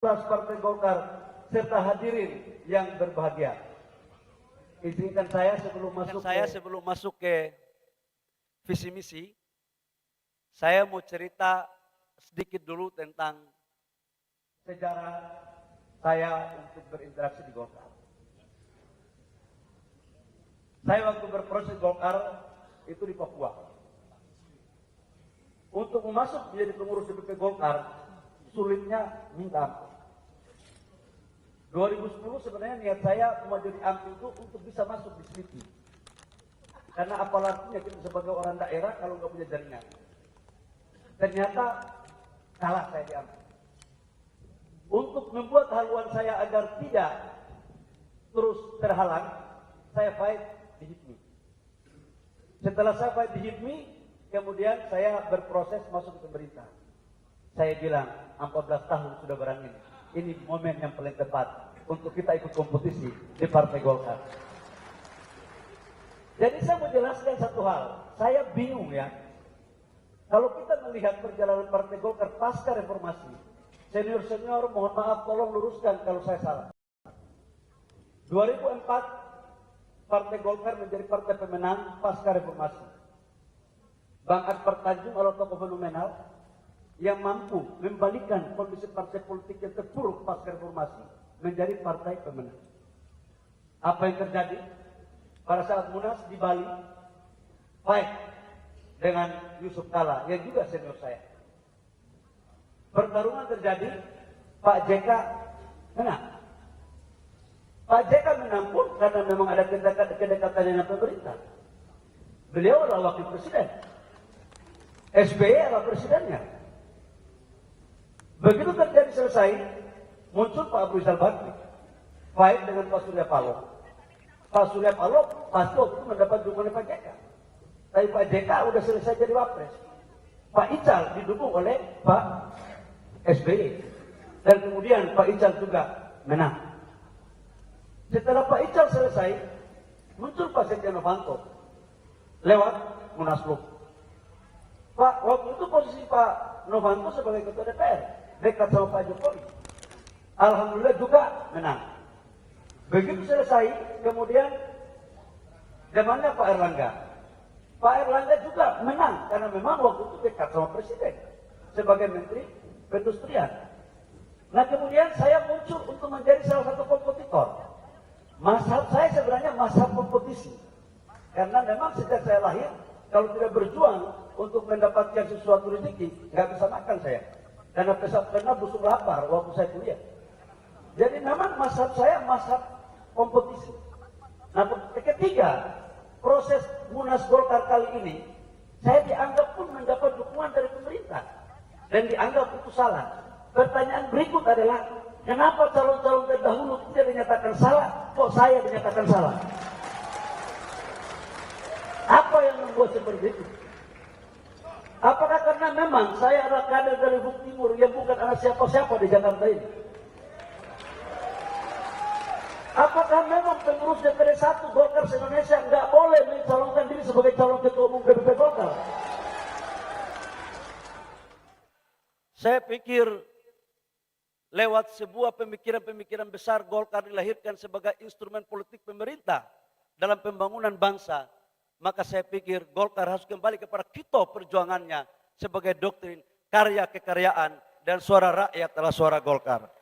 Partai Golkar serta hadirin yang berbahagia. Izinkan saya sebelum masuk ke visi misi, saya mau cerita sedikit dulu tentang sejarah saya untuk berinteraksi di Golkar. Saya waktu berproses Golkar itu di Papua. Untuk masuk menjadi pengurus DPP Golkar, sulitnya minta ampun. 2010 sebenarnya niat saya mau jadi AMPI itu untuk bisa masuk di SLIPI. Karena apalagi kita sebagai orang daerah kalau nggak punya jaringan. Ternyata kalah saya di AMPI. Untuk membuat haluan saya agar tidak terus terhalang, saya fight di HIPMI. Setelah saya fight di HIPMI, kemudian saya berproses masuk ke pemerintah. Saya bilang, 14 tahun sudah berangin. Ini momen yang paling tepat untuk kita ikut kompetisi di Partai Golkar. Jadi saya mau jelaskan satu hal. Saya bingung ya. Kalau kita melihat perjalanan Partai Golkar pasca reformasi, senior-senior mohon maaf tolong luruskan kalau saya salah. 2004 Partai Golkar menjadi partai pemenang pasca reformasi. Bang Akbar Tanjung adalah tokoh fenomenal yang mampu membalikkan kondisi partai politik yang terpuruk pasca reformasi menjadi partai pemenang. Apa yang terjadi? Pada saat Munas di Bali, fight dengan Yusuf Kala yang juga senior saya. Pertarungan terjadi, Pak JK menang. Pak JK menang pun karena memang ada kedekatan dengan pemerintah. Beliau adalah wakil presiden. SBY adalah presidennya. Begitu terjadi selesai, muncul Pak Abu Rizal Bakri, fight dengan Pak Surya Paloh. Pak Surya Paloh pasti waktu itu mendapat dukungan Pak JK. Tapi Pak JK udah selesai jadi wapres. Pak Ical didukung oleh Pak SBY. Dan kemudian Pak Ical juga menang. Setelah Pak Ical selesai, muncul Pak Setia Novanto lewat Munaslup. Pak, waktu itu posisi Pak Novanto sebagai ketua DPR, dekat sama Pak Jokowi. Alhamdulillah juga menang. Begitu selesai, kemudian zamannya Pak Erlangga. Pak Erlangga juga menang, karena memang waktu itu dekat sama Presiden, sebagai Menteri Perindustrian. Nah kemudian saya muncul untuk menjadi salah satu kompetitor. Mazhab saya sebenarnya mazhab kompetisi. Karena memang sejak saya lahir, kalau tidak berjuang untuk mendapatkan sesuatu rezeki, nggak bisa makan saya. Karena busuk lapar waktu saya kuliah. Jadi memang mazhab saya mazhab kompetisi. Nah ketiga, proses Munas Golkar kali ini, saya dianggap pun mendapat dukungan dari pemerintah. Dan dianggap itu salah. Pertanyaan berikut adalah, kenapa calon-calon terdahulu tidak dinyatakan salah, kok saya dinyatakan salah? Apa yang membuat seperti itu? Apakah karena memang saya adalah kader dari Buk Timur yang bukan anak siapa-siapa di Jakarta ini? Apakah memang pengurus DPD 1 Golkar se-Indonesia nggak boleh mencalonkan diri sebagai calon ketua umum DPP Golkar? Saya pikir lewat sebuah pemikiran-pemikiran besar Golkar dilahirkan sebagai instrumen politik pemerintah dalam pembangunan bangsa. Maka saya pikir Golkar harus kembali kepada kita perjuangannya sebagai doktrin karya kekaryaan dan suara rakyat adalah suara Golkar.